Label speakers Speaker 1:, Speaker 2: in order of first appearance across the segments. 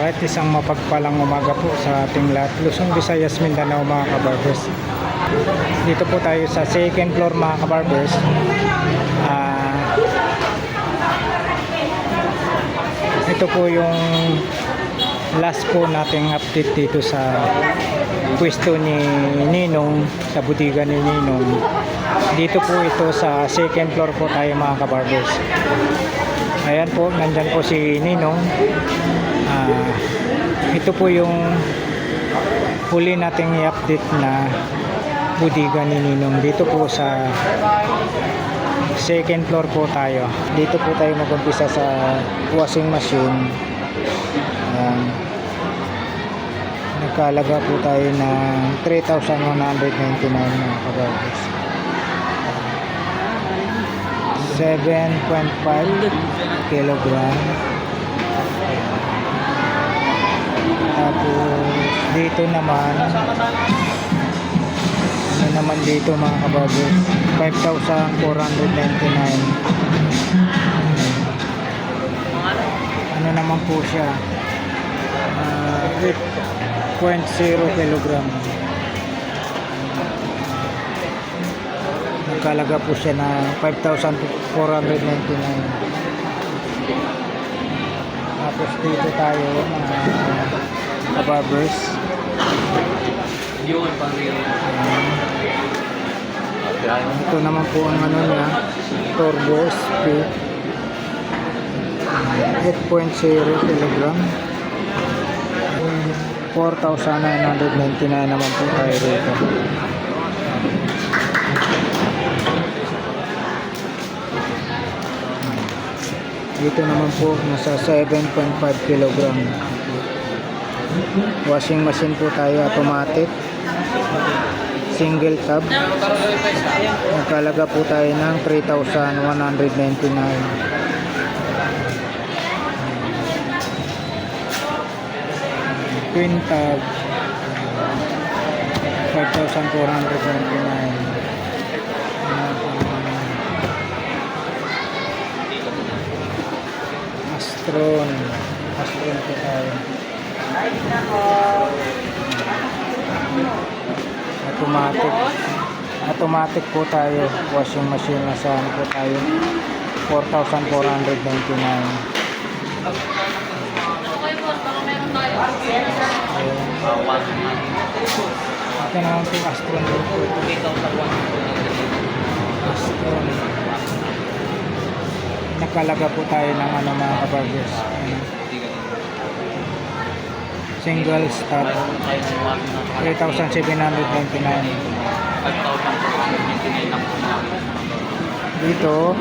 Speaker 1: At isang mapagpalang umaga po sa ating lahat. Luzon, Visayas, Mindanao mga kabarbers. Dito po tayo sa second floor mga kabarbers. Ito po yung last po nating update dito sa pwesto ni Ninong, sa butika ni Ninong. Dito po ito sa second floor po tayo mga kabarbers. Ayan po, nandyan po si Ninong. Ito po yung huli nating i-update na butika ni Ninong. Dito po sa second floor po tayo. Dito po tayo mag-umpisa sa washing machine. Nagkalaga po tayo ng 3,199 mga kabarbers. 7.5 kilogram. Tapos dito naman, ano naman dito mga kabarbers, 5,499. Ano naman po siya, 8.0 kilogram. Nagkalaga po siya na 5,499. Tapos dito tayo mga kabarbers. Ito naman po ang ano niya, turbo speed, 8.0 kilogram. 4,999 naman po tayo rito. Dito naman po nasa 7.5 kilogram. Washing machine po tayo, automatic, single tab. Nagkalaga po tayo ng 3,199. Twin tab, 5,499. Astron po tayo. Automatic po tayo. Washing machine na saan po tayo, 4,499. Ito naman po Astron po ito. Astron. Nakalaga po tayo ng ano mga kabarbers, single start, 3,799. Dito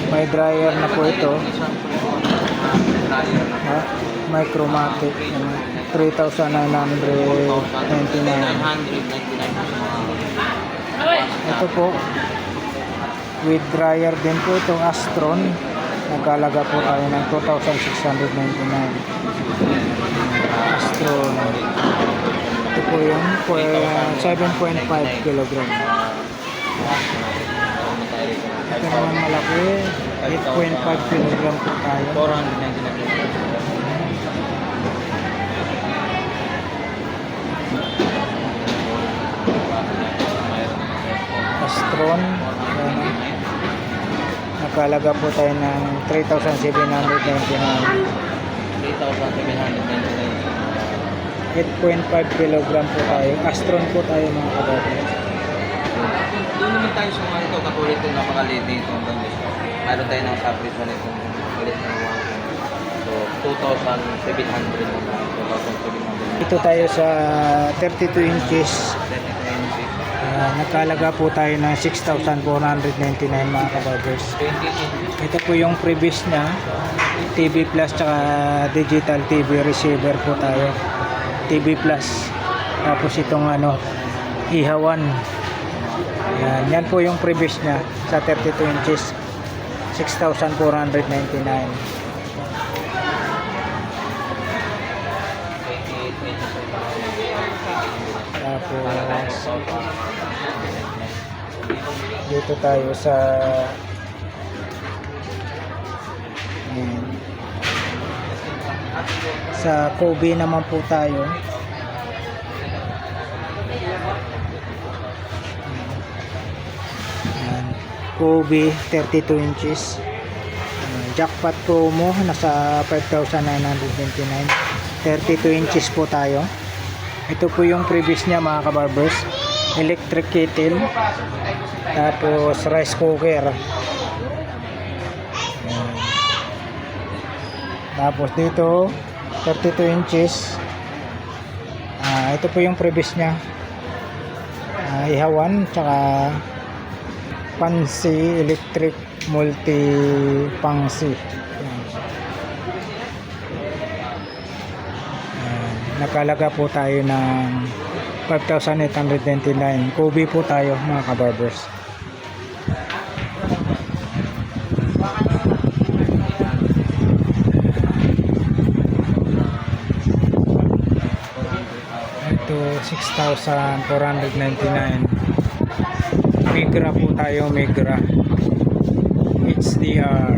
Speaker 1: may dryer na po ito, Micromatic, 3,999. Ito po with dryer din po itong Astron. Nagkalaga po tayo ng 2,699. Astron. Ito po yung 7.5 kilogram. Ito naman malaki, 8.5 kilogram po tayo. 499. Astron. Nakalaga po tayo ng 3,799. 8.5 kilogram po tayo. Astron po tayo mga kabarbers.
Speaker 2: Doon naman tayo sa mga ito, katulad ito, napaka-lady ito. Mayroon tayo ng fabric na ito, ulit na naman. So, 2,700 naman. 2,700.
Speaker 1: Dito tayo sa 32 inches. Nakalaga po tayo ng 6,499 mga kabarbers. Ito po yung previous na TV Plus tsaka digital TV receiver po tayo. TV Plus. Tapos itong ano, ihawan. Yan po yung previous niya sa 32 inches. 6,499. Tapos dito tayo sa Sa Kobe naman po tayo. Ayan. Kobe 32 inches. Jackpot promo nasa 5,929. 32 inches po tayo. Ito po yung previous niya mga kabarbers. Electric kettle. Tapos rice cooker. Ayan. Tapos dito 32 inches. Ito po yung previous niya. Ihawan tsaka Pansi electric multi pangsi. Nakalaga po tayo ng 5,829. Kobe po tayo mga kabarbers. Ito 6,499. Migra po tayo, Migra HDR.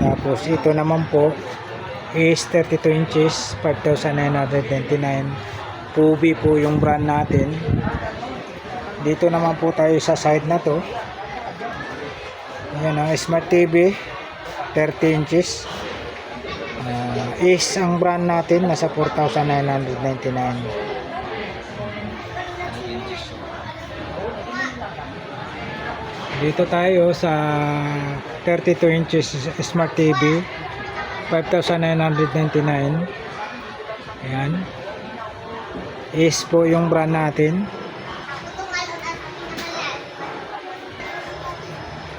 Speaker 1: Tapos ito naman po is 32 inches, 5,999. Kobe po yung brand natin. Dito naman po tayo sa side na to. Ayan ang Smart TV 30 inches. Is ang brand natin nasa 4,999. Dito tayo sa 32 inches Smart TV 5,999. Ayan. Is po yung brand natin.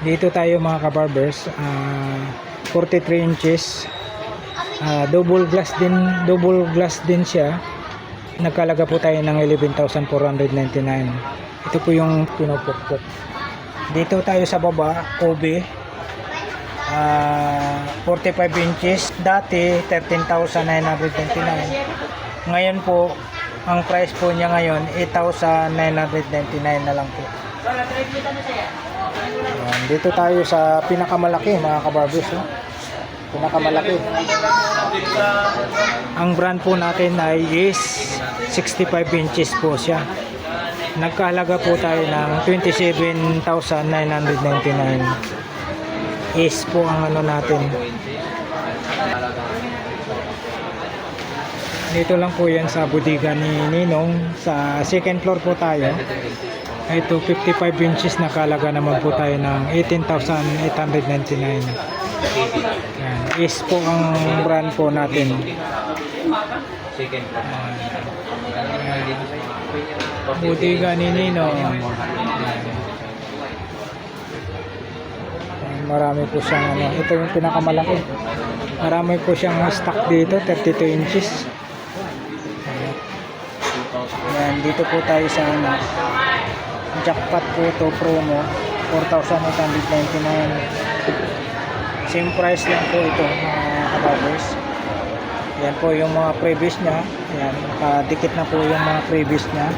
Speaker 1: Dito tayo mga kabarbers, 43 inches. Double glass din siya. Nagkalaga po tayo ng 11,499. Ito po yung pinupukpok. Dito tayo sa baba, Kobe. 45 inches. Dati 13,999. Ngayon po, ang price po niya ngayon 8,999 na lang po. Ayan, dito tayo sa pinakamalaki mga kabarbers. Pinakamalaki. Ang brand po natin ay is 65 inches po siya. Nagkahalaga po tayo ng 27,999. Is po ang ano natin. Dito lang po yan sa bodega ni Ninong. Sa second floor po tayo. Ito 55 inches, nakalaga naman po tayo ng 18,899. Yan. Is po ang brand po natin. Bodega ni Ninong. Marami po siyang ano. Ito yung pinakamalaki. Marami po siyang stock dito, 32 inches. Yan, dito po tayo sa ano. Jackpot po ito promo 4,899. Same price lang po ito mga kabarbers. Yan po yung mga previous nya. Yan, nakadikit na po yung mga previous nya.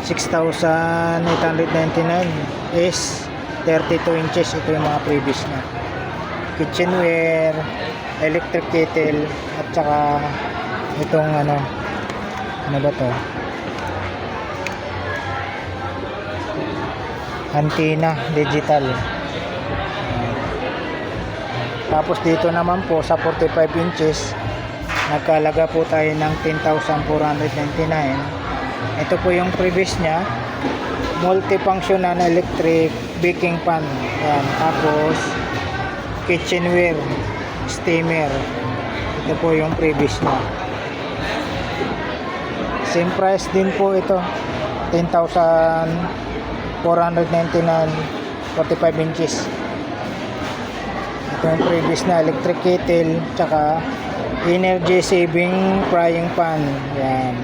Speaker 1: 6,899 is 32 inches. Ito yung mga previous nya. Kitchenware, electric kettle, at saka itong ano ba to? Antenna digital. Tapos dito naman po sa 45 inches nagkalaga po tayo ng 10,499. Ito po yung previous nya, multifunctional electric baking pan. Yan. Tapos kitchenware, steamer. Ito po yung previous nya. Same price din po ito, 10,499, 45 inches. Ito yung previous na electric kettle, tsaka energy saving frying pan. Yan.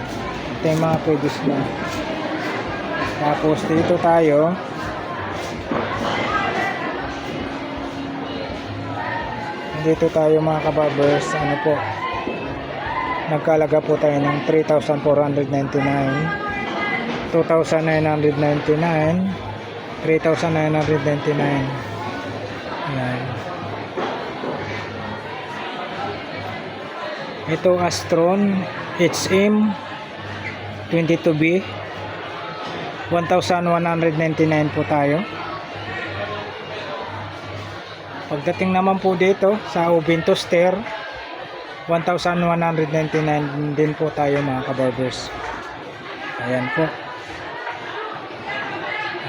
Speaker 1: Ito yung mga previous na. Tapos dito tayo. Dito tayo mga kabarbers. Ano po? Nagkalaga po tayo ng 3,499, 2,999, 3,999. Yan. Ito Astron HM 22B 1,199 po tayo. Pagdating naman po dito sa oven toaster, 1,199 din po tayo mga kabarbers. Ayan po.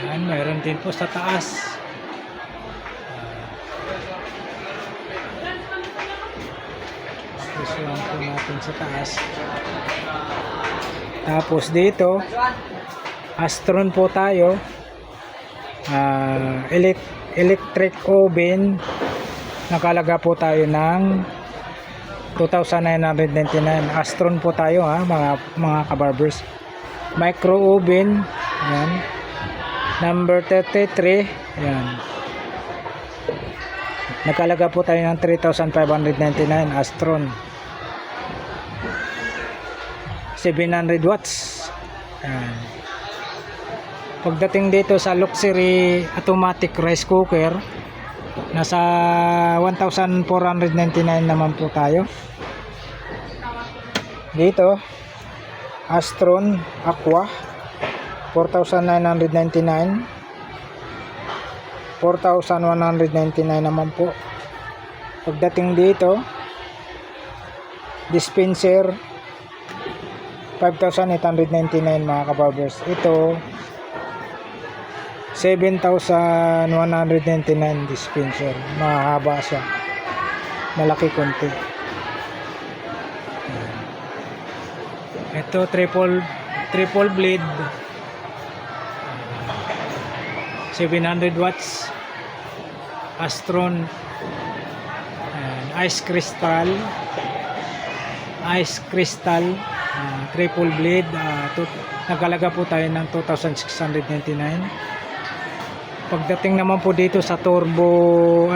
Speaker 1: Ayan, meron din po sa taas. Isuhan po natin sa taas. Tapos dito, Astron po tayo. Electric oven. Nakalaga po tayo ng 2,999. Astron po tayo ha, mga kabarbers. Micro oven. Ayan. Number 33. Ayan. Nakalaga po tayo ng 3,599 Astron. 700 watts. Ayan. Pagdating dito sa luxury automatic rice cooker, nasa 1,499 naman po tayo. Dito Astron Aqua 4,999, 4,199 naman po. Pagdating dito dispenser 5,899 mga kabarbers. Ito 7,199 dispenser. Mahaba siya, malaki konti. Ito triple blade 700 watts Astron. Ice crystal triple blade. Nagkalaga po tayo ng 2,699. Pagdating naman po dito sa turbo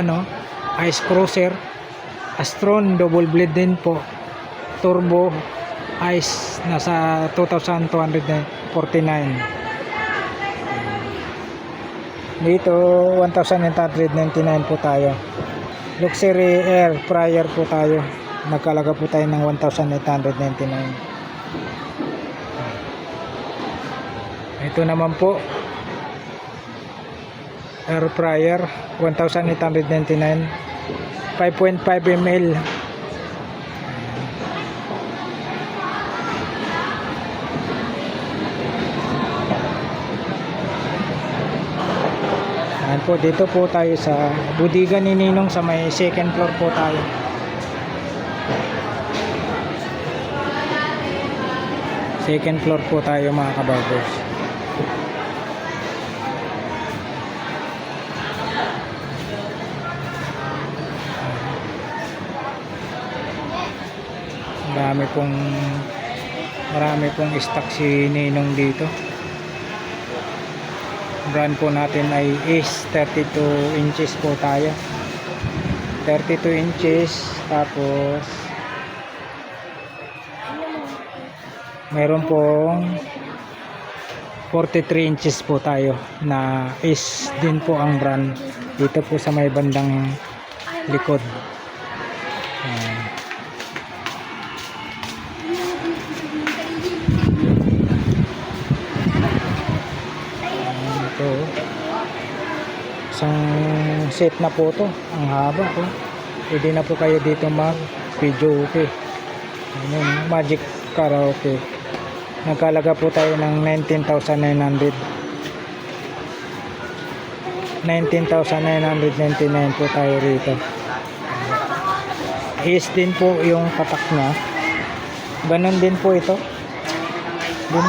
Speaker 1: ice cruiser, Astron double blade din po, turbo ice, nasa 2,249. Dito 1,899 po tayo. Luxury air fryer po tayo, nagkalaga po tayo ng 1,899. Ito naman po air fryer 1,899, 5.5 ml. Ayan po, dito po tayo sa budigan ni Ninong sa may second floor po tayo. Second floor po tayo mga kabarbers. Marami pong stock si Ninong dito. Brand po natin ay is 32 inches po tayo. 32 inches. Tapos meron pong 43 inches po tayo na is din po ang brand. Dito po sa may bandang likod. Isang set na po to, ang haba po. Pwede na po kayo dito mag video okay. Ayan, Magic Karaoke. Nagkalaga po tayo ng 19,900. 19,999 po tayo rito. Is din po yung patak na. Ganon din po ito.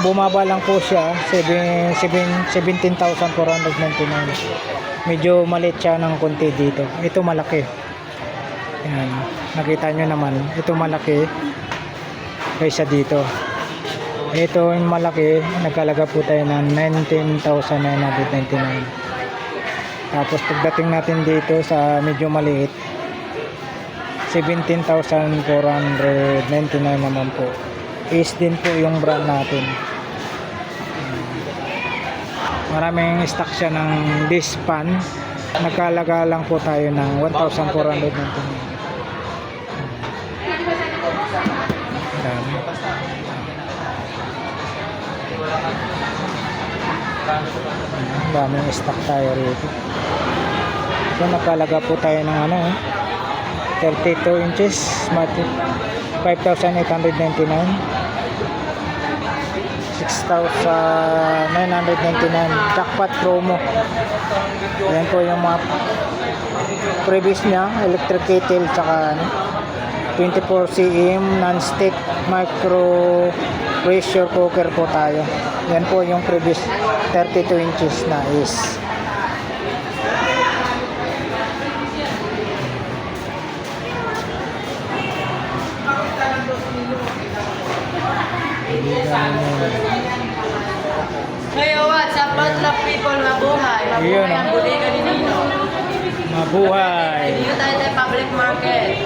Speaker 1: Bumaba lang po siya 17,499. Medyo maliit siya ng konti dito. Ito malaki. Yan, nakita nyo naman, ito malaki kaysa dito. Ito yung malaki, nagkalaga po tayo ng 19,999. Tapos pagdating natin dito sa medyo maliit, 17,499 naman po. Is din po yung brand natin. Maraming stock siya ng dispan. Nagkalaga lang po tayo ng 1,499. Dami. Daming stock tayo rito. So napalaga po tayo ng ano 32 inches smart 5,899 6,999 jackpot promo. Yan po yung mga previous niya, electric kettle tsaka 24 cm non-stick micro pressure cooker po tayo. Yan po yung previous 32 inches na is.
Speaker 3: Ngayon, what's up, Outlook people, mabuhay.
Speaker 1: Yun,
Speaker 3: Mabuhay ang
Speaker 1: ah.
Speaker 3: buligan ni Nino.
Speaker 1: Mabuhay.
Speaker 3: Dito tayo sa public market.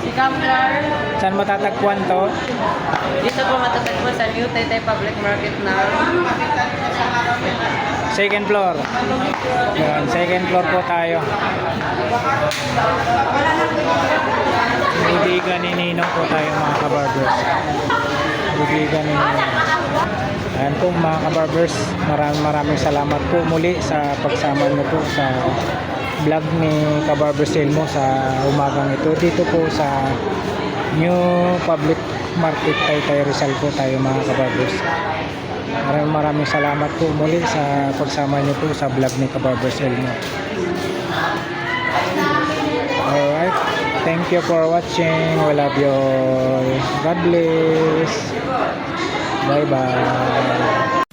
Speaker 3: Si Kamlar.
Speaker 1: Saan matatagpuan to?
Speaker 3: Dito po matatagpuan sa New Taytay Public Market na
Speaker 1: Second floor. Yan, second floor po tayo. Budigan ni Ninong po tayo mga kabarbers. Budigan ni Ninong. Ayan po mga kabarbers, maraming salamat po muli sa pagsama niyo po sa vlog ni Kabarbers Elmo sa umagang ito. Dito po sa New Public Market Taytay Rizal po tayo mga kabarbers. Maraming salamat po muli sa pagsama niyo po sa vlog ni Kabarbers Elmo. Alright, thank you for watching. We love you all. God bless. Bye bye.